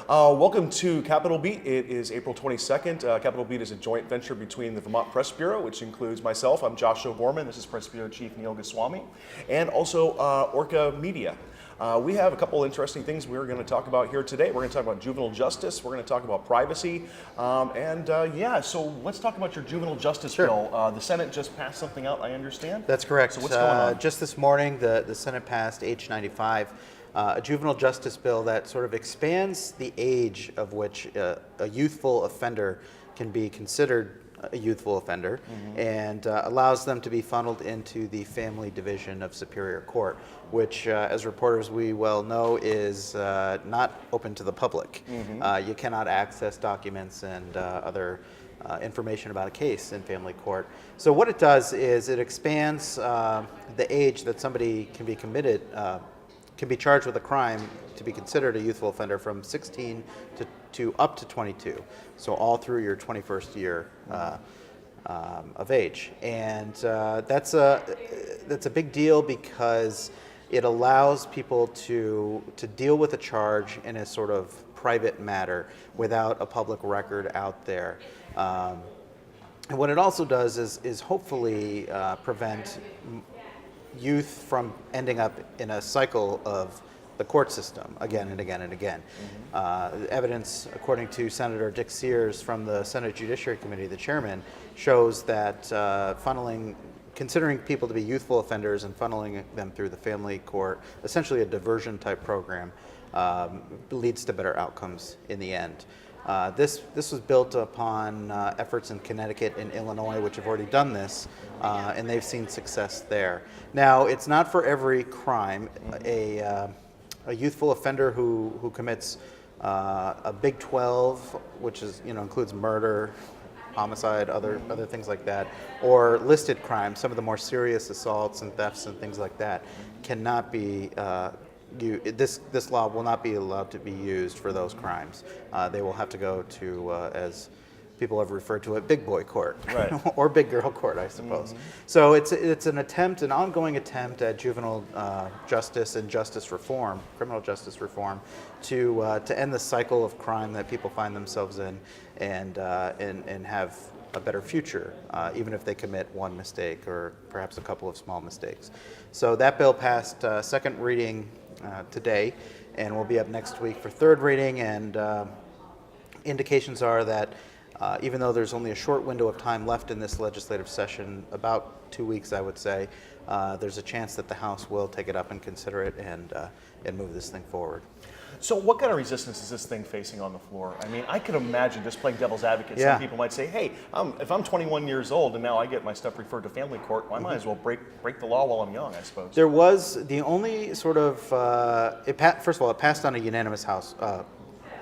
Welcome to Capitol Beat. It is April 22nd. Capitol Beat is a joint venture between the Vermont Press Bureau, which includes myself, I'm Josh O'Gorman, this is Press Bureau Chief Neil Goswami, and also Orca Media. We have a couple interesting things we're going to talk about here today. We're going to talk about juvenile justice, we're going to talk about privacy, so let's talk about your juvenile justice bill. The Senate just passed something out, I understand? That's correct. So what's going on? Just this morning, the Senate passed H95, a juvenile justice bill that sort of expands the age of which a youthful offender can be considered a youthful offender, and allows them to be funneled into the family division of Superior Court, which, as reporters we well know, is not open to the public. You cannot access documents and other information about a case in family court. So what it does is it expands the age that somebody can be committed, can be charged with a crime to be considered a youthful offender from 16 to up to 22. So all through your 21st year of age. And that's a big deal because it allows people to deal with a charge in a sort of private matter without a public record out there. And what it also does is hopefully prevent youth from ending up in a cycle of the court system again and again and again. Evidence, according to Senator Dick Sears from the Senate Judiciary Committee, the chairman, shows that considering people to be youthful offenders and funneling them through the family court, essentially a diversion type program, leads to better outcomes in the end. This was built upon efforts in Connecticut and Illinois, which have already done this, and they've seen success there. Now, it's not for every crime. A youthful offender who commits a Big 12, which is includes murder, homicide, other things like that, or listed crimes, some of the more serious assaults and thefts and things like that, cannot be. This law will not be allowed to be used for those crimes. They will have to go to, as people have referred to it, big boy court, right. or big girl court, I suppose. So it's an ongoing attempt at juvenile justice and justice reform, criminal justice reform, to end the cycle of crime that people find themselves in, and have a better future, even if they commit one mistake or perhaps a couple of small mistakes. So that bill passed second reading today, and will be up next week for third reading, and indications are that even though there's only a short window of time left in this legislative session, about 2 weeks I would say, there's a chance that the House will take it up and consider it and move this thing forward. So what kind of resistance is this thing facing on the floor? I mean, I could imagine, just playing devil's advocate, some people might say, hey, if I'm 21 years old and now I get my stuff referred to family court, well, I might as well break the law while I'm young, I suppose. There was the only sort of, first of all, it passed on a unanimous House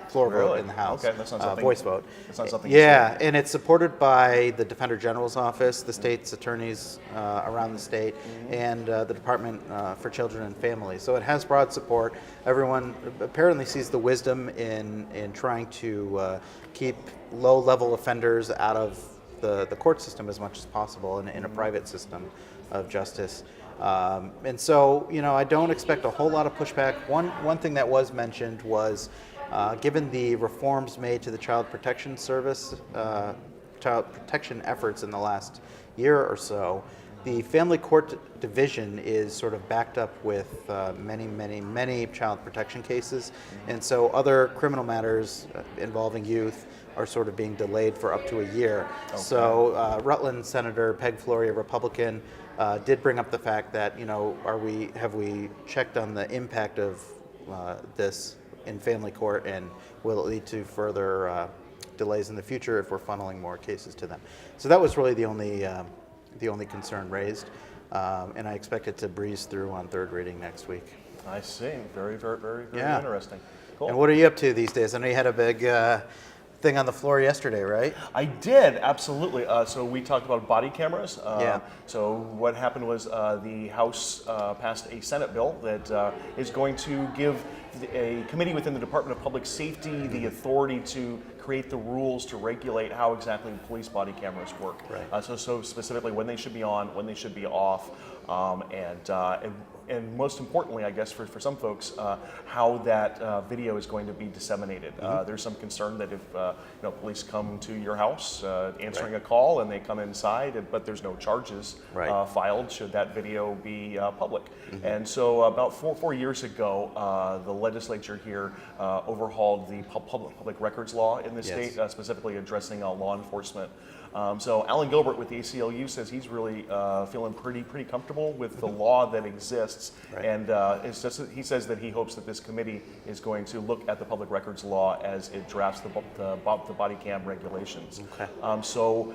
floor vote in the House. Okay, that's not something. Voice vote. That's not something. Yeah, and it's supported by the Defender General's office, the state's attorneys around the state, and the Department for Children and Families. So it has broad support. Everyone apparently sees the wisdom in trying to keep low-level offenders out of the court system as much as possible in a private system of justice. And so, I don't expect a whole lot of pushback. One thing that was mentioned was, given the reforms made to the Child Protection Service, child protection efforts in the last year or so, the family court division is sort of backed up with many child protection cases, and so other criminal matters involving youth are sort of being delayed for up to a year. Okay. So Rutland Senator Peg Flory, a Republican, did bring up the fact that, have we checked on the impact of this in family court, and will it lead to further delays in the future if we're funneling more cases to them? So that was really the only concern raised, and I expect it to breeze through on third reading next week. I see. Very interesting. Cool. And what are you up to these days? I know you had a big thing on the floor yesterday, right? I did, absolutely. So we talked about body cameras. So what happened was the House passed a Senate bill that is going to give a committee within the Department of Public Safety the authority to create the rules to regulate how exactly police body cameras work. Right. So specifically when they should be on, when they should be off, and and most importantly, I guess for some folks, how that video is going to be disseminated. There's some concern that if police come to your house answering a call and they come inside, but there's no charges filed, should that video be public? And so about four years ago, the legislature here overhauled the public records law in the state, specifically addressing law enforcement. So Alan Gilbert with the ACLU says he's really feeling pretty comfortable with the law that exists, and he says that he hopes that this committee is going to look at the public records law as it drafts the body cam regulations. So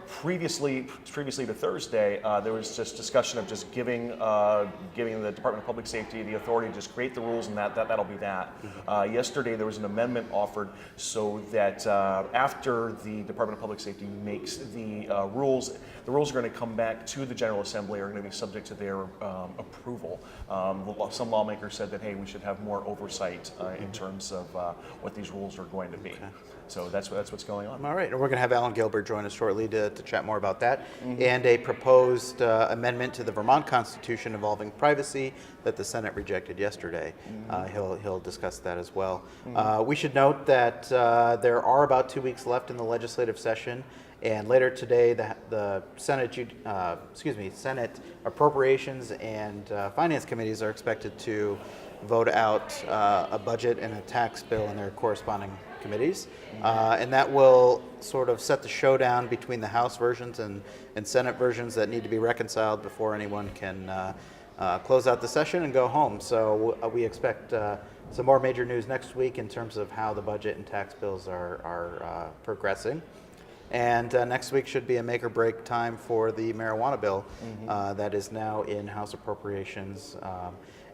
previously to Thursday, there was just discussion of just giving the Department of Public Safety the authority to just create the rules, and that'll be that. Yesterday there was an amendment offered so that after the Department of Public Safety makes the rules are going to come back to the General Assembly, are going to be subject to their approval. Some lawmakers said that, hey, we should have more oversight in terms of what these rules are going to be. So that's what's going on. All right, and we're going to have Alan Gilbert join us shortly to chat more about that, and a proposed amendment to the Vermont Constitution involving privacy that the Senate rejected yesterday. He'll discuss that as well. We should note that there are about 2 weeks left in the legislative session, and later today the Senate Appropriations and Finance Committees are expected to vote out a budget and a tax bill in their corresponding committees, and that will sort of set the showdown between the House versions and Senate versions that need to be reconciled before anyone can close out the session and go home. So we expect some more major news next week in terms of how the budget and tax bills are progressing. And next week should be a make or break time for the marijuana bill that is now in House Appropriations.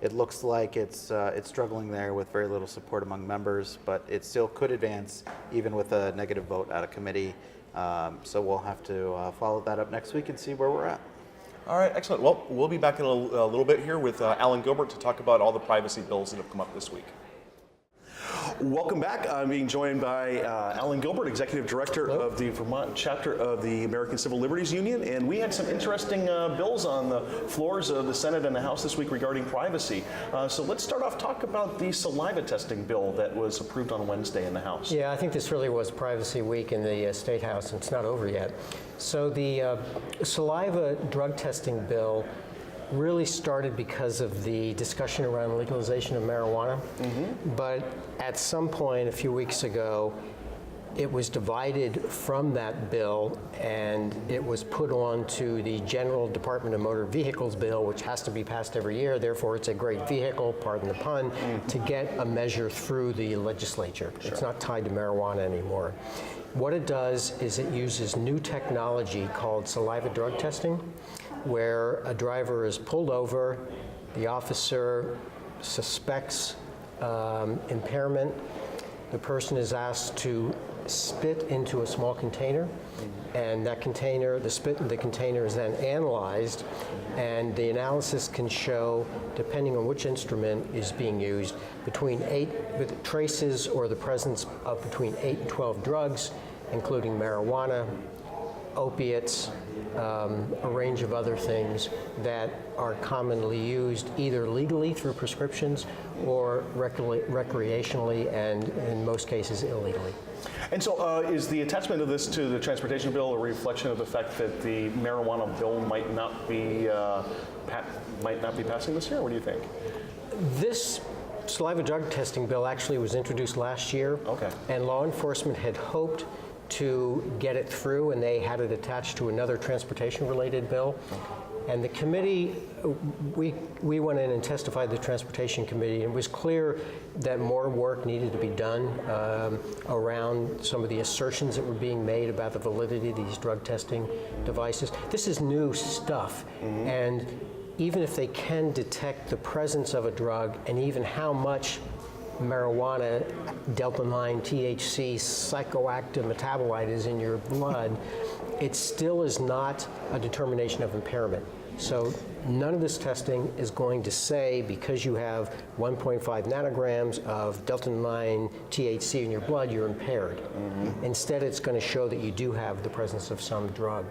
It looks like it's struggling there with very little support among members, but it still could advance even with a negative vote out of committee. So we'll have to follow that up next week and see where we're at. All right, excellent. Well, we'll be back in a little bit here with Alan Gilbert to talk about all the privacy bills that have come up this week. Welcome back. I'm being joined by Alan Gilbert, Executive Director of the Vermont chapter of the American Civil Liberties Union, and we had some interesting bills on the floors of the Senate and the House this week regarding privacy. So let's start off, talk about the saliva testing bill that was approved on Wednesday in the House. Yeah, I think this really was Privacy Week in the State House, and it's not over yet. So the saliva drug testing bill really started because of the discussion around legalization of marijuana. But at some point a few weeks ago, it was divided from that bill and it was put on to the General Department of Motor Vehicles bill, which has to be passed every year. Therefore, it's a great vehicle, pardon the pun, to get a measure through the legislature. It's not tied to marijuana anymore. What it does is it uses new technology called saliva drug testing, where a driver is pulled over, the officer suspects impairment, the person is asked to spit into a small container, and that container, the spit in the container is then analyzed, and the analysis can show, depending on which instrument is being used, with traces or the presence of between 8 and 12 drugs, including marijuana, opiates, a range of other things that are commonly used either legally through prescriptions or recreationally, and in most cases illegally. And so is the attachment of this to the transportation bill a reflection of the fact that the marijuana bill might not be passing this year? What do you think? This saliva drug testing bill actually was introduced last year, and law enforcement had hoped to get it through, and they had it attached to another transportation-related bill. And the committee, we went in and testified to the Transportation Committee, and it was clear that more work needed to be done around some of the assertions that were being made about the validity of these drug testing devices. This is new stuff, and even if they can detect the presence of a drug and even how much marijuana, delta-9 THC psychoactive metabolite is in your blood, it still is not a determination of impairment. So none of this testing is going to say because you have 1.5 nanograms of delta-9 THC in your blood, you're impaired. Instead, it's going to show that you do have the presence of some drug.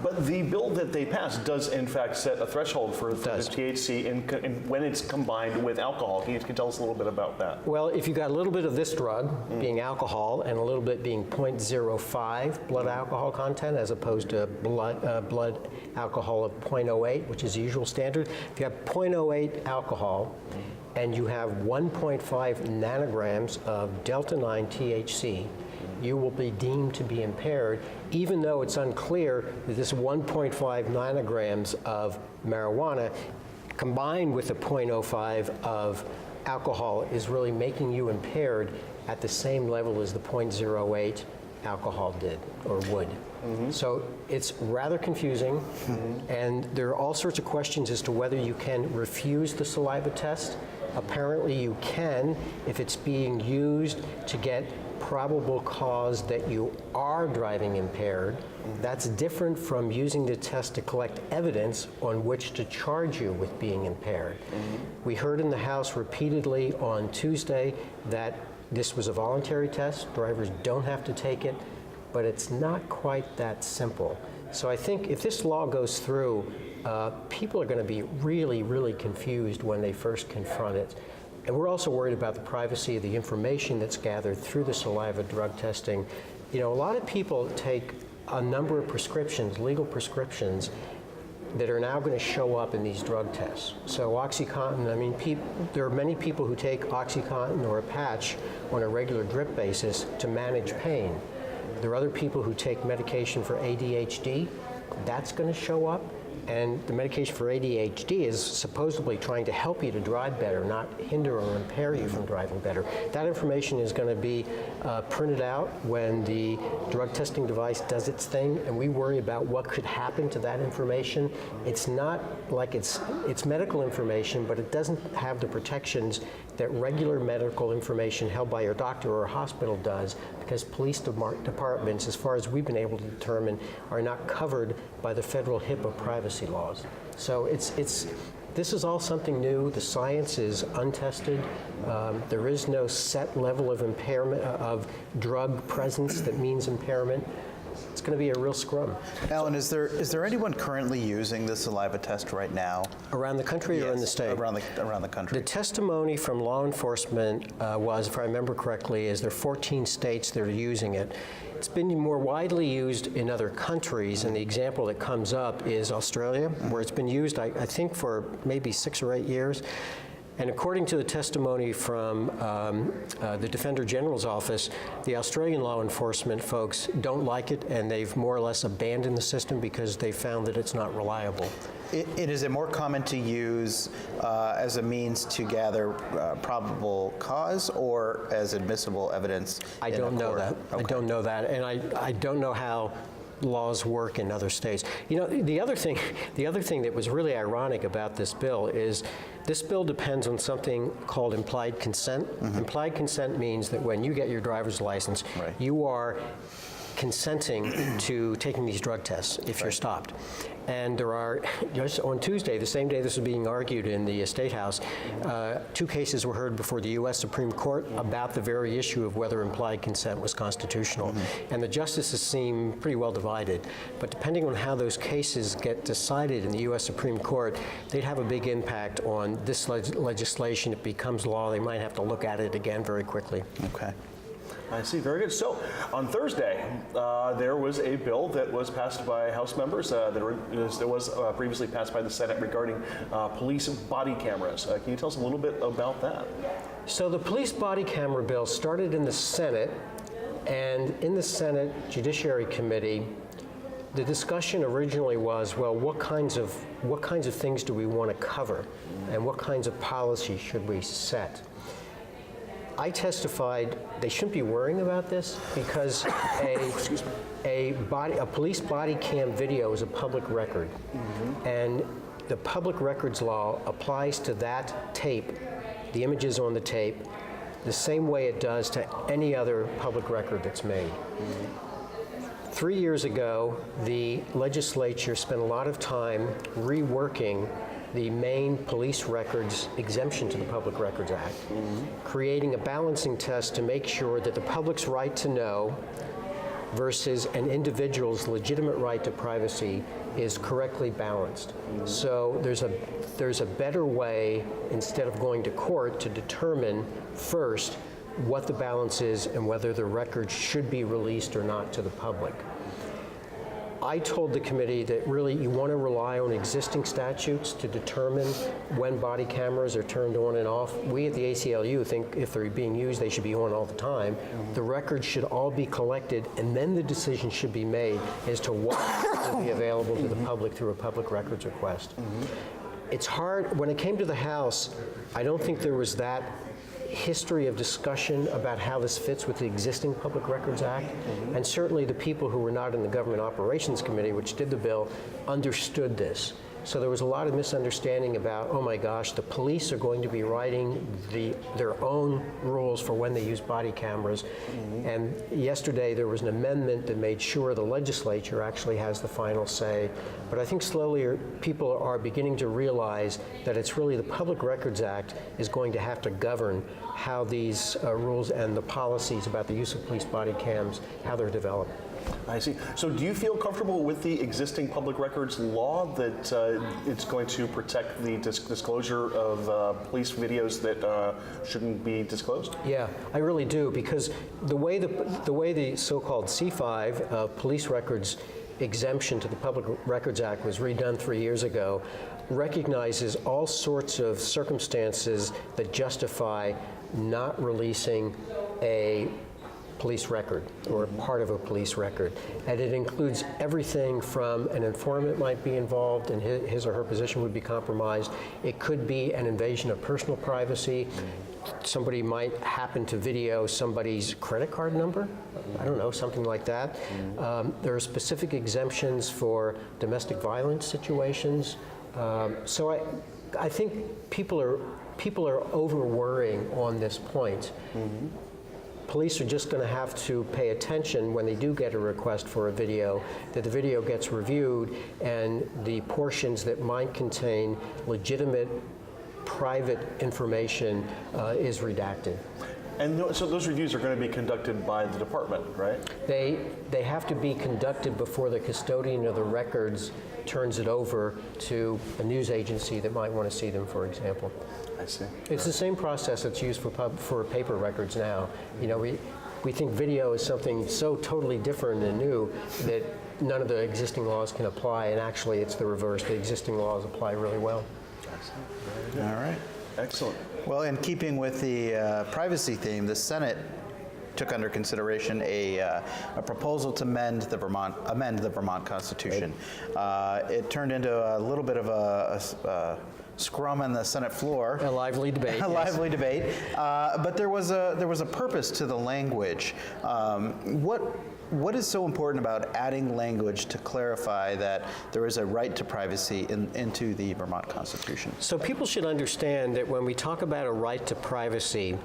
But the bill that they passed does, in fact, set a threshold for the THC when it's combined with alcohol. Can you tell us a little bit about that? Well, if you got a little bit of this drug, being alcohol, and a little bit being 0.05 blood alcohol content, as opposed to blood alcohol of 0.08, which is the usual standard. If you have 0.08 alcohol, and you have 1.5 nanograms of delta-9 THC, you will be deemed to be impaired, even though it's unclear that this 1.5 nanograms of marijuana combined with the 0.05 of alcohol is really making you impaired at the same level as the 0.08 alcohol did or would. So it's rather confusing, and there are all sorts of questions as to whether you can refuse the saliva test. Apparently you can if it's being used to get probable cause that you are driving impaired. That's different from using the test to collect evidence on which to charge you with being impaired. We heard in the House repeatedly on Tuesday that this was a voluntary test. Drivers don't have to take it, but it's not quite that simple. So I think if this law goes through, people are going to be really, really confused when they first confront it. And we're also worried about the privacy of the information that's gathered through the saliva drug testing. You know, a lot of people take a number of prescriptions, legal prescriptions, that are now going to show up in these drug tests. So OxyContin, I mean, there are many people who take OxyContin or a patch on a regular drip basis to manage pain. There are other people who take medication for ADHD. That's going to show up. And the medication for ADHD is supposedly trying to help you to drive better, not hinder or impair you from driving better. That information is going to be printed out when the drug testing device does its thing, and we worry about what could happen to that information. It's not like it's medical information, but it doesn't have the protections that regular medical information held by your doctor or a hospital does, because police departments, as far as we've been able to determine, are not covered by the federal HIPAA privacy laws. So this is all something new. The science is untested. There is no set level of impairment of drug presence that means impairment. It's going to be a real scrum. Alan, is there anyone currently using the saliva test right now? Around the country or in the state? Around the country. The testimony from law enforcement was, if I remember correctly, is there are 14 states that are using it. It's been more widely used in other countries, and the example that comes up is Australia, where it's been used, I think, for maybe 6 or 8 years. And according to the testimony from the Defender General's office, the Australian law enforcement folks don't like it, and they've more or less abandoned the system because they found that it's not reliable. Is it more common to use as a means to gather probable cause or as admissible evidence? I don't know that. Okay. I don't know that, and I don't know how laws work in other states. You know, the other thing that was really ironic about this bill is this bill depends on something called implied consent. Implied consent means that when you get your driver's license, you are consenting to taking these drug tests if you're stopped. And there are, just on Tuesday, the same day this was being argued in the State House, 2 cases were heard before the U.S. Supreme Court about the very issue of whether implied consent was constitutional. And the justices seem pretty well divided. But depending on how those cases get decided in the U.S. Supreme Court, they'd have a big impact on this legislation. It becomes law. They might have to look at it again very quickly. Okay. I see, very good. So on Thursday, there was a bill that was passed by House members that was previously passed by the Senate regarding police body cameras. Can you tell us a little bit about that? So the police body camera bill started in the Senate, and in the Senate Judiciary Committee, the discussion originally was, well, what kinds of things do we want to cover, and what kinds of policy should we set? I testified they shouldn't be worrying about this because a police body cam video is a public record, and the public records law applies to that tape, the images on the tape, the same way it does to any other public record that's made. 3 years ago, the legislature spent a lot of time reworking the Maine police records exemption to the Public Records Act, creating a balancing test to make sure that the public's right to know versus an individual's legitimate right to privacy is correctly balanced. So there's a better way, instead of going to court, to determine first what the balance is and whether the records should be released or not to the public. I told the committee that really you want to rely on existing statutes to determine when body cameras are turned on and off. We at the ACLU think if they're being used, they should be on all the time. The records should all be collected, and then the decision should be made as to what will be available to the public through a public records request. It's hard, when it came to the House, I don't think there was that history of discussion about how this fits with the existing Public Records Act, and certainly the people who were not in the Government Operations Committee, which did the bill, understood this. So there was a lot of misunderstanding about, oh my gosh, the police are going to be writing their own rules for when they use body cameras. And yesterday there was an amendment that made sure the legislature actually has the final say. But I think slowly people are beginning to realize that it's really the Public Records Act is going to have to govern how these rules and the policies about the use of police body cams, how they're developed. I see. So do you feel comfortable with the existing public records law that it's going to protect the disclosure of police videos that shouldn't be disclosed? Yeah, I really do, because the way the so-called C5 police records exemption to the Public Records Act was redone 3 years ago recognizes all sorts of circumstances that justify not releasing a police record or part of a police record. And it includes everything from an informant might be involved and his or her position would be compromised. It could be an invasion of personal privacy. Somebody might happen to video somebody's credit card number. I don't know, something like that. There are specific exemptions for domestic violence situations. So I think people are over-worrying on this point. Police are just going to have to pay attention when they do get a request for a video, that the video gets reviewed and the portions that might contain legitimate private information is redacted. And so those reviews are going to be conducted by the department, right? They have to be conducted before the custodian of the records turns it over to a news agency that might want to see them, for example. I see. It's the same process that's used for paper records now. You know, we think video is something so totally different and new that none of the existing laws can apply, and actually it's the reverse. The existing laws apply really well. All right. Excellent. Well, in keeping with the privacy theme, the Senate took under consideration a proposal to amend the Vermont Constitution. It turned into a little bit of a scrum on the Senate floor. A lively debate. A lively debate. But there was a purpose to the language. What is so important about adding language to clarify that there is a right to privacy into the Vermont Constitution? So people should understand that when we talk about a right to privacy,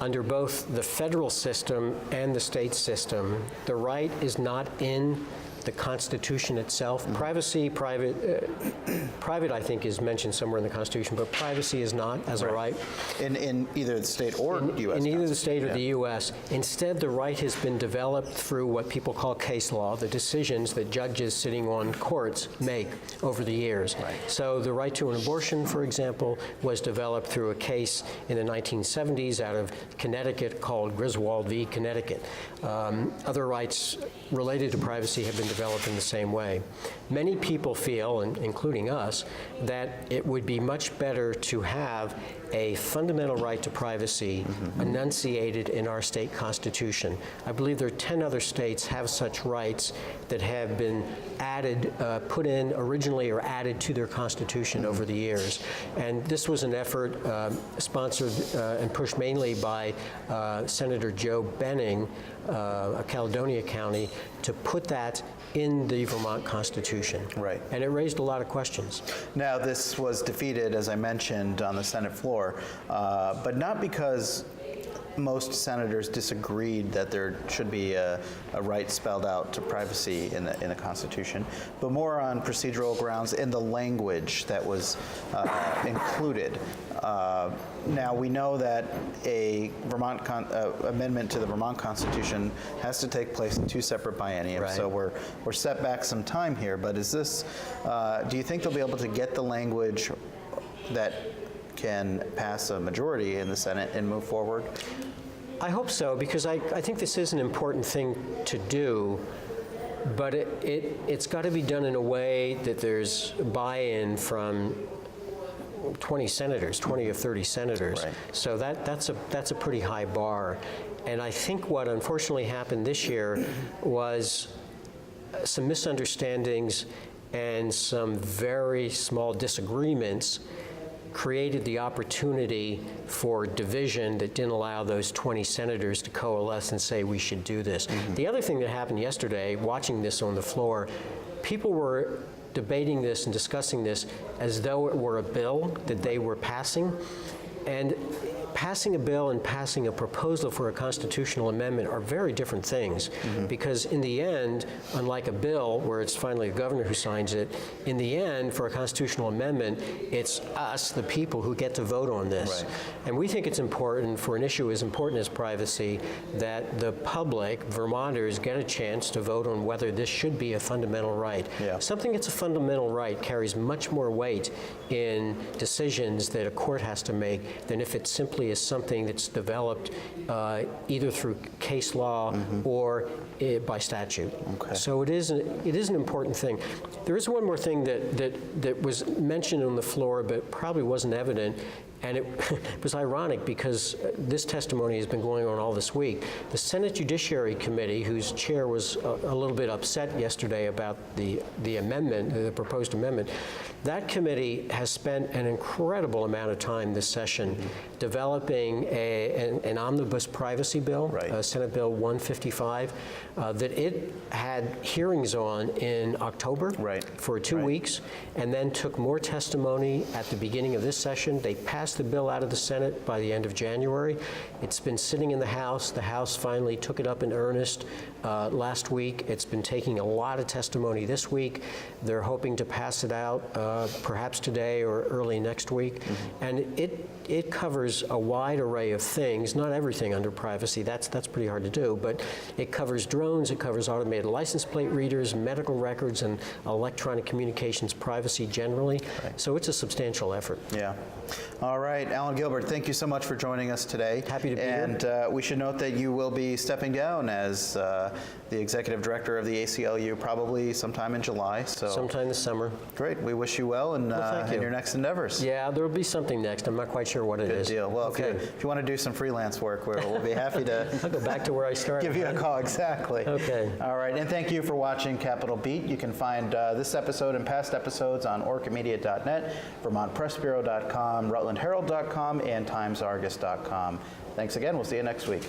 under both the federal system and the state system, the right is not in the Constitution itself. Privacy, private, I think, is mentioned somewhere in the Constitution, but privacy is not as a right. In either the state or U.S. In either the state or the U.S. Instead, the right has been developed through what people call case law, the decisions that judges sitting on courts make over the years. Right. So the right to an abortion, for example, was developed through a case in the 1970s out of Connecticut called Griswold v. Connecticut. Other rights related to privacy have been developed in the same way. Many people feel, including us, that it would be much better to have a fundamental right to privacy enunciated in our state constitution. I believe there are 10 other states have such rights that have been added, put in originally or added to their constitution over the years. And this was an effort sponsored and pushed mainly by Senator Joe Benning, Caledonia County, to put that in the Vermont Constitution. Right. And it raised a lot of questions. Now, this was defeated, as I mentioned, on the Senate floor, but not because most senators disagreed that there should be a right spelled out to privacy in the Constitution, but more on procedural grounds in the language that was included. Now, we know that a Vermont amendment to the Vermont Constitution has to take place in 2 separate bienniums, Right. so we're set back some time here. But is this? Do you think they'll be able to get the language that can pass a majority in the Senate and move forward? I hope so, because I think this is an important thing to do, but it's got to be done in a way that there's buy-in from 20 senators, 20 or 30 senators. Right. So that's a pretty high bar. And I think what unfortunately happened this year was some misunderstandings and some very small disagreements created the opportunity for division that didn't allow those 20 senators to coalesce and say we should do this. The other thing that happened yesterday, watching this on the floor, people were debating this and discussing this as though it were a bill that they were passing. And passing a bill and passing a proposal for a constitutional amendment are very different things, because in the end, unlike a bill where it's finally the governor who signs it, in the end, for a constitutional amendment, it's us, the people, who get to vote on this. Right. And we think it's important, for an issue as important as privacy, that the public, Vermonters, get a chance to vote on whether this should be a fundamental right. Yeah. Something that's a fundamental right carries much more weight in decisions that a court has to make than if it simply is something that's developed either through case law or by statute. Okay. So it is an important thing. There is one more thing that was mentioned on the floor but probably wasn't evident, and it was ironic because this testimony has been going on all this week. The Senate Judiciary Committee, whose chair was a little bit upset yesterday about the amendment, the proposed amendment, that committee has spent an incredible amount of time this session developing an omnibus privacy bill, Right. Senate Bill 155, that it had hearings on in October Right. for 2 Right. weeks, and then took more testimony at the beginning of this session. They passed the bill out of the Senate by the end of January. It's been sitting in the House. The House finally took it up in earnest last week. It's been taking a lot of testimony this week. They're hoping to pass it out perhaps today or early next week. And it covers a wide array of things, not everything under privacy. That's pretty hard to do, but it covers drones, it covers automated license plate readers, medical records, and electronic communications privacy generally. Right. So it's a substantial effort. Yeah. All right, Alan Gilbert, thank you so much for joining us today. Happy to be here. And we should note that you will be stepping down as the executive director of the ACLU probably sometime in July. So Sometime this summer. great. We wish you well in thank you. your next endeavors. Yeah, there will be something next. I'm not quite sure what it Good is. deal. Well, okay. if you want to do some freelance work, we'll be happy to I'll go back to where I started. give you a right? call. Exactly. Okay. All right, and thank you for watching Capitol Beat. You can find this episode and past episodes on orcamedia.net, vermontpressbureau.com, rutlandherald.com, and timesargus.com. Thanks again. We'll see you next week.